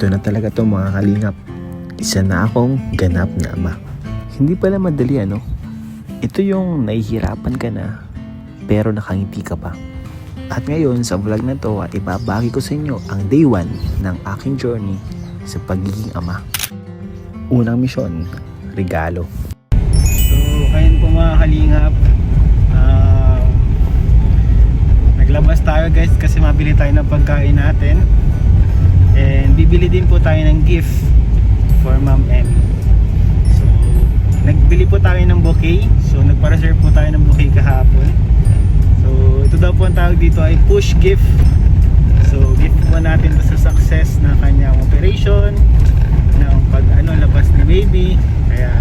Ito na talaga to mga kalingap. Isa na akong ganap na ama. Hindi pala madali ano. Ito yung nahihirapan ka na pero nakangiti ka pa. At ngayon sa vlog na to ay ibabagi ko sa inyo ang day 1 ng aking journey sa pagiging ama. Unang misyon, regalo. So ayun po mga kalingap, naglabas tayo guys kasi mabili tayo ng pagkain natin. And bibili din po tayo ng gift for Ma'am Emmy. So nagbili po tayo ng bouquet. So nagpa-reserve po tayo ng bouquet kahapon. So ito daw po ang tawag dito ay push gift. So gift po natin sa success na kanyang operation, ng labas ni baby. Kaya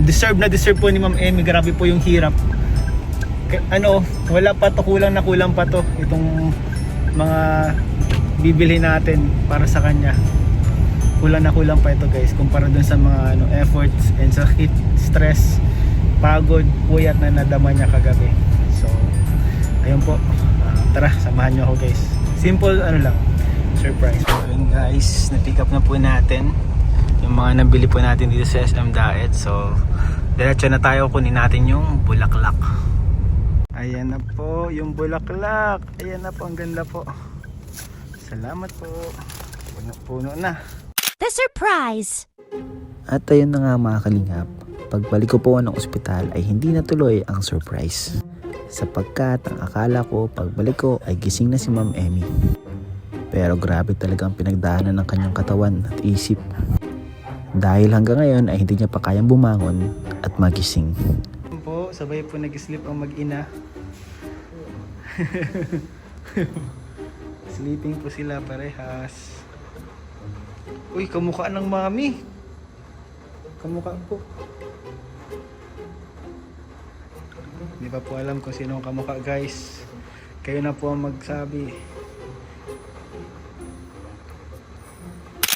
deserve po ni Ma'am Emmy. Grabe po yung hirap. Wala pa to, kulang pa to itong mga bibili natin para sa kanya. Kulang pa ito guys kumpara dun sa mga efforts and sakit, stress, pagod, puyat na nadama niya kagabi. So ayun po, tara samahan niyo ako guys. Simple lang, surprise. So ayun guys, na-pick up na po natin yung mga nabili po natin dito sa SM Diet. So diretso na tayo, kunin natin yung bulaklak. Ayan na po yung bulaklak. Ayan na po, ang ganda po. Salamat po. Puno na. The surprise! At ayun na nga mga kalingap, pagbalik ko po ng ospital ay hindi natuloy ang surprise. Sapagkat ang akala ko pagbalik ko ay gising na si Ma'am Emmy. Pero grabe talaga ang pinagdaanan ng kanyang katawan at isip. Dahil hanggang ngayon ay hindi niya pa kayang bumangon at magising. Po, sabay po nag-sleep ang mag-ina. Sleeping po sila parehas. Uy, kamukha ng mami. Kamukha po. Hindi pa po alam kung sino ang kamukha guys. Kayo na po ang magsabi.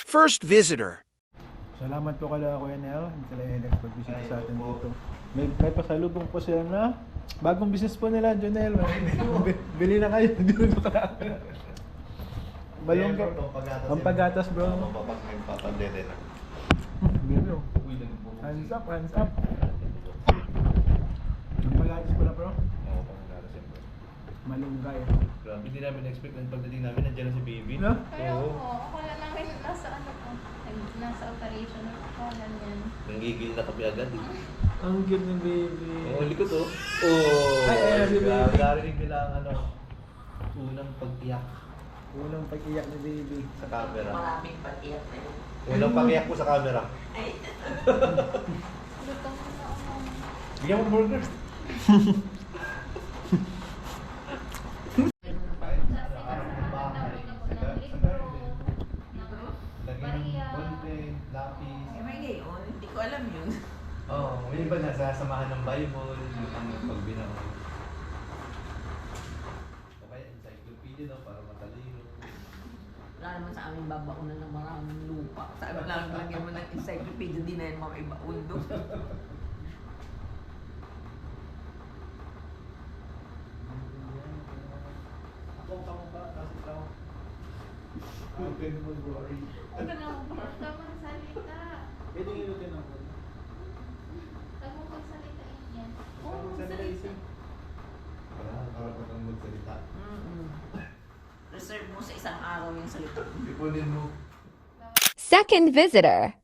First visitor. Salamat po kala Kuya Nel. Sila yung nagpag-visit sa atin dito. May pasalubong po sila na bagong business po nila, Jonel. Bili na kayo. Balong ka. Ang pagatas bro. Papagdede na. Biro. Hands up, hands up. Ang pagatas pala bro. Oo, pagkakalas yan bro. Malunggay. Grabe, hindi namin expect na pagdating namin, nandiyan na si baby. No? Kaya akala namin nasa operation. Akala niyan. Nanggigil na kami agad eh. Ang cute ni baby. Oo, likod oh. Oh! Ay, si baby. Narinig nila ang unang pag-iyak Unang pag-iyak ni baby. sa camera. Maraming pag-iyak na yun. Unang pag-iyak po sa camera. Lutong ko na ako. Bigyan mo ng burger. Eh, may gayon, hindi ko alam yun. Oo, may iba nasasamahan ng Bible, yung pagbinaw. O kaya encyclopedia no, para matalino. Wala naman sa amin babaunan ng maraming lupa. Sa amin lang lagyan mo ng encyclopedia, di na yan makaibaon doon. Ako kamukha, kasi ikaw. Open mo glory. Huwag ka na magsalita. Pwede nga yun ako. Huwag mo pagsalitain yan. Huwag mo magsalita. Para kang magsalita. Reserve mo sa isang araw yung salita. Ipunin mo. Second visitor.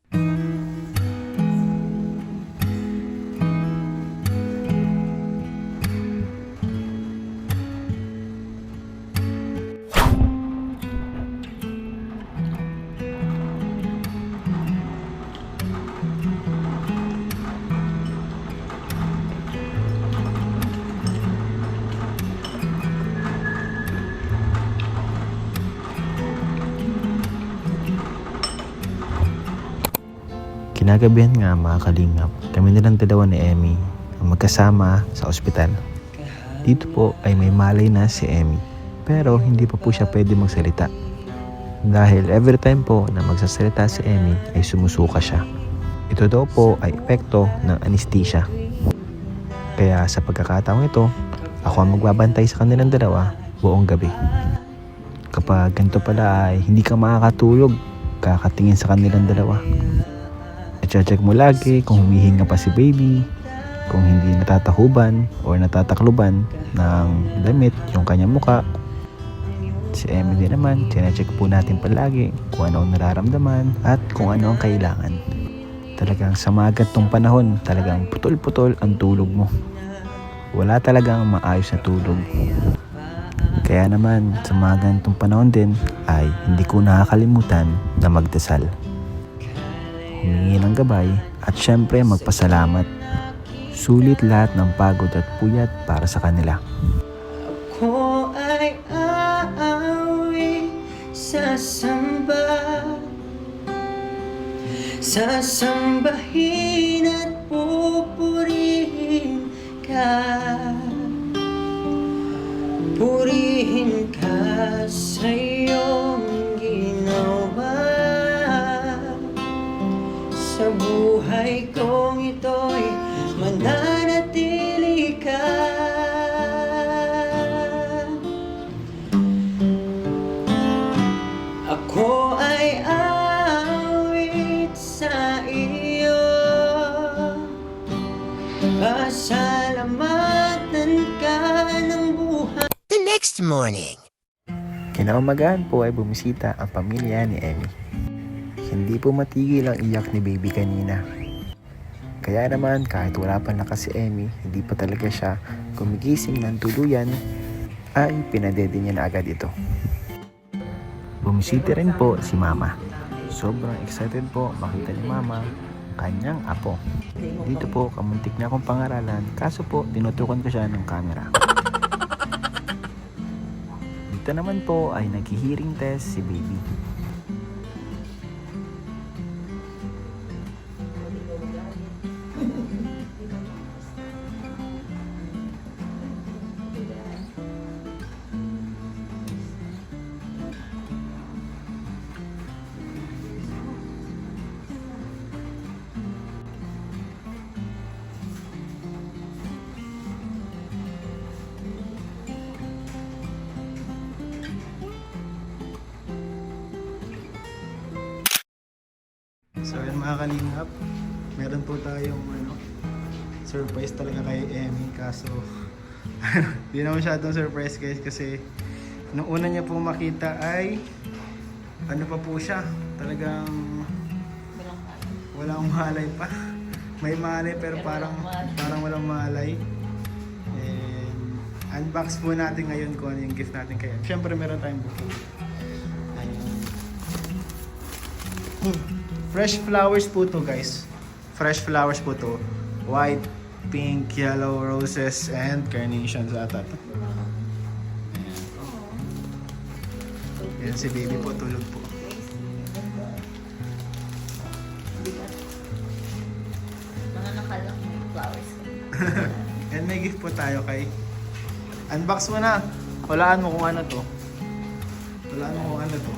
Kinagabihan nga mga kalingap, kami nilang dalawa ni Emmy ang magkasama sa ospital. Dito po ay may malay na si Emmy, pero hindi pa po siya pwede magsalita. Dahil every time po na magsasalita si Emmy ay sumusuka siya. Ito daw po ay epekto ng anesthesia. Kaya sa pagkakataong ito, ako ang magbabantay sa kanilang dalawa buong gabi. Kapag ganito pala ay hindi ka makakatulog, kakatingin sa kanilang dalawa. I-check mo lagi kung humihinga pa si baby, kung hindi natatahuban o natatakluban ng damit yung kanyang muka. Si Emily naman, check po natin palagi kung ano ang nararamdaman at kung ano ang kailangan. Talagang sa mga gantong panahon, talagang putol-putol ang tulog mo. Wala talagang maayos na tulog. Kaya naman sa mga ganitong panahon din ay hindi ko nakakalimutan na magdasal. Humingi ng gabay at syempre magpasalamat. Sulit lahat ng pagod at puyat para sa kanila. Ako ay aawi sasamba, sasambahin at pupurihin ka. Purihin ka sa iyong ginawa. Sa buhay kong ito'y mananatili ka. Ako ay awit sa iyo. Pasalamatan ka ng buhay. The next morning. Kinaumagahan po ay bumisita ang pamilya ni Emmy. Hindi po matigil ang iyak ni baby kanina. Kaya naman kahit wala pa lakas si Emmy, hindi pa talaga siya gumigising ng tuluyan, ay pinadede niya na agad ito. Bumisita rin po si Mama. Sobrang excited po makita ni Mama kanyang apo. Dito po kamuntik na akong pangaralan, kaso po tinutukan ko siya ng camera. Dito naman po ay nag-hearing test si baby. So yun mga kalingap, meron po tayong surprise talaga kay Emmy, kaso hindi na masyadong surprise guys, kasi nung una niya po makita ay ano pa po siya, talagang walang malay pa. May malay pero parang walang malay. And unbox po natin ngayon kung ano yung gift natin kay Emmy. Siyempre meron tayong buko. Fresh flowers po to guys. Fresh flowers po to. White, pink, yellow, roses, and carnations ata to. Ayan. Ayan si baby po, tulog po. Mga nakalak may flowers. And may gift po tayo kay... Unbox mo na. Walaan mo kung ano to. Walaan mo kung ano to.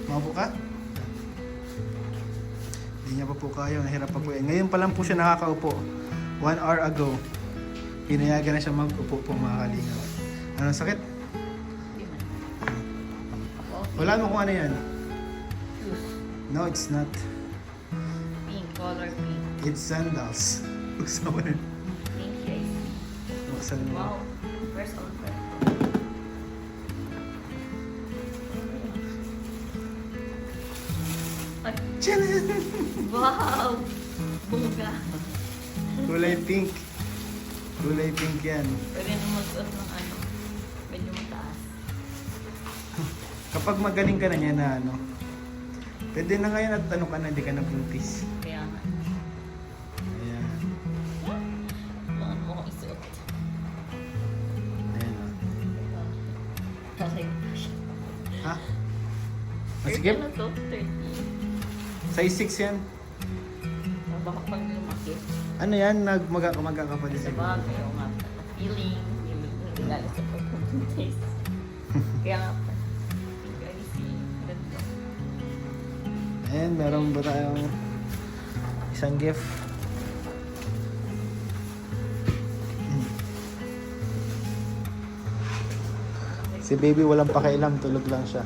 Maupo ka? Hindi niya pa po kayo, nahirap pa po yan. Ngayon pa lang po siya nakakaupo. 1 hour ago. Pinayagan na siya mag-upo po mga kalingap. Ano, sakit? Wala mo kung ano yan. No, it's not. Pink, color pink. It's sandals. Buksan mo rin. Pink guys. Buksan mo. Wow. First on first. Wow! Bunga. Kulay pink. Kulay pink yan. Pwede na magsuot ng ano. Medyo mataas. Kapag magaling ka na niya na ano, pwede na ngayon at ano ka na, hindi ka na buntis. Kaya nga. Ayan. Kailangan mo kong isuot. Ayan o. Kasi, Ha? Masikip? ano to? 30. Size 6 yan. Baka pag lumaki. Ano yan? Magkakamaga ka pa din Sa siguro. bagay, o nga pala. Feeling. Lalo sa pagpuntis. Kaya nga pala. Guys, ganito. Ayan, meron ba tayong isang gift? Si baby walang pakialam, tulog lang siya.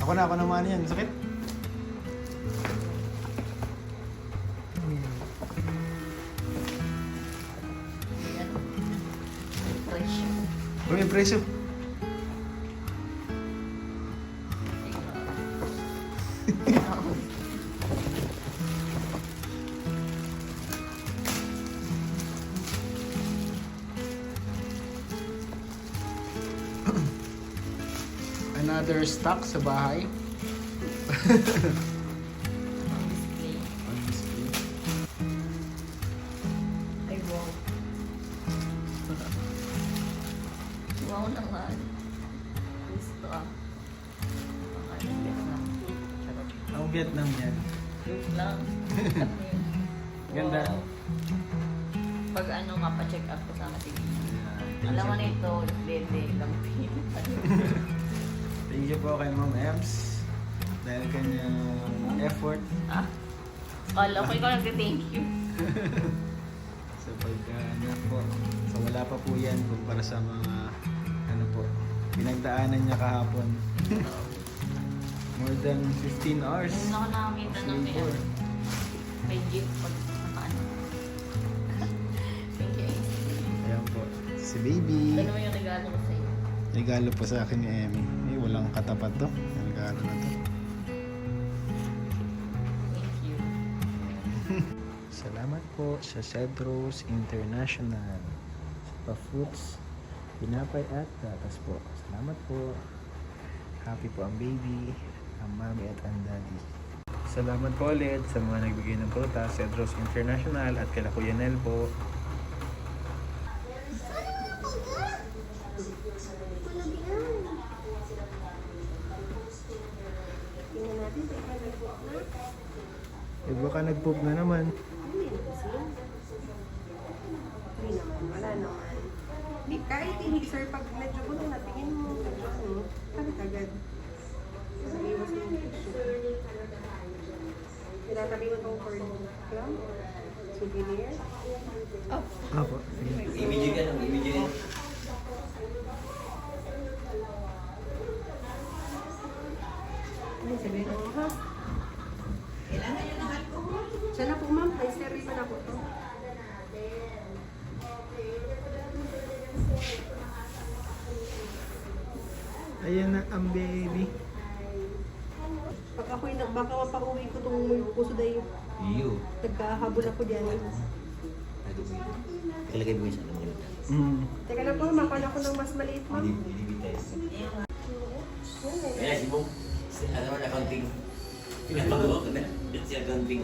Ako na mano yan. Sakit? Yan. Fresh. May presyo. Another stock sa bahay. On display. Ay, wow. Wow naman. Gusto ah. Ang ano, Vietnam. Charot. Ang Vietnam yan. Yun lang. Ganda. Wow. Pag ano, mapacheck up ko sana si Alam mo nito, dede, lang Thank you po kay Ma'am Ems. Dahil kanyang effort Ah? Kala ko ikaw nag-thank you. sa ano po. So wala pa po yan kumpara sa mga ano po, pinagdaanan niya kahapon. More than 15 hours. Ayun ako nakakita ng may, Labor. may gift pag nakaano. Thank you, Ace. Ayan po. Si baby. Ano yung regalo ko sa'yo? Regalo po sa akin ni Emmy. Walang katapat to. Regalo na to. Thank you. Salamat po sa Cedros International. Pa-fruits, pinapay at gatas po. Salamat po. Happy po ang baby, ang mami at ang daddy. Salamat po ulit sa mga nagbigay ng prutas, Cedros International at kay Kuya Nel po. Eh baka nag-poop na naman. Wala naman. Di, kahit hindi sir, pag medyo gulong na, tingin mo, ano, agad-agad. Iwas mo yung tissue. Pinatabi mo itong cord lang, souvenir. Apo. Ibigay ka lang, ibigay. Ano sabihin mo, ha? Kailangan yun ng alcohol. Siya na po ma'am, may stereo na po to. Ayan na ang baby. Pag ako'y baka mapauwi ko itong puso dahil Iyo. nagkahabol ako dyan. Ilagay mo isa naman. Teka na po, makuha ako ng mas maliit ma'am. Kaya si Bong, ano naman accounting. Pinapagawa ko na. Si accounting.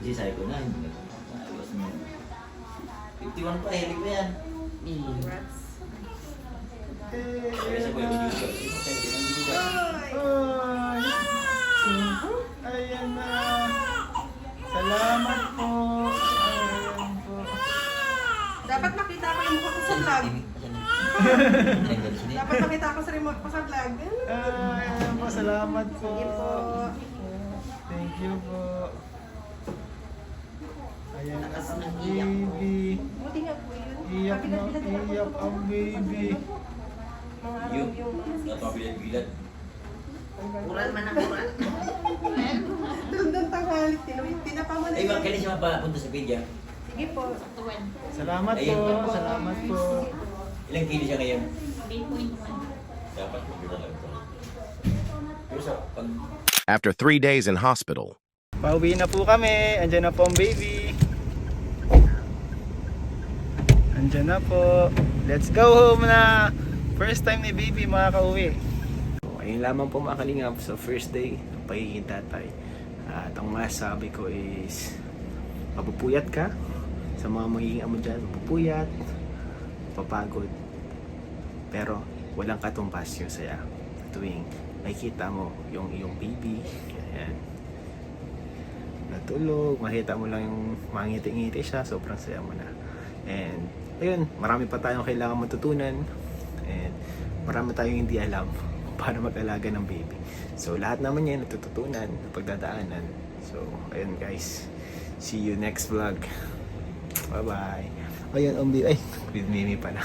Kasi sabi ko na, hindi na. Ayos mo. 51 pa, hilig mo yan. Congrats. Kaya sa boy, video ka. Ayan na. Salamat po. Ayan po. Dapat makita ko yung mukha ko sa vlog. Dapat makita ko sa remote ko sa vlog. Ayan po, salamat po. Sige po. Thank you po. Ayan na Lakas ang ng iyak ko. baby. Buti nga po yun. Iyak na Kabilat-bilat din ako iyak sa ang baby. mga araw Yung, yung mga natabilat-bilat. Ural man ang ural. Doon tanghali, tinapa mo na Ay, yun. kailan siya mapapunta sa Pidya? Sige po. Salamat po. Ayun. Salamat po. Ilang kilo siya ngayon? 3.1. Dapat magbilang ito. Pero sa pag After 3 days in hospital, Pauwi na po kami. Andyan na po ang baby. Andyan na po. Let's go home na. First time ni baby makaka-uwi. Ayun lamang po mga kalingap sa first day ng pagiging tatay. At ang masasabi ko is mapupuyat ka sa mga magiging amo dyan. Mapupuyat, papagod. Pero walang katumpas yung saya. Tuwing makikita mo yung iyong baby. Ayan. Natulog, makita mo lang yung mangiti-ngiti siya, sobrang saya mo na. And ayun, marami pa tayong kailangan matutunan and marami tayong hindi alam kung paano mag-alaga ng baby. So lahat naman yan natututunan, pagdadaanan. So ayun guys, see you next vlog. Bye-bye. Ayun, Umbi. Ay, with Mimi pala.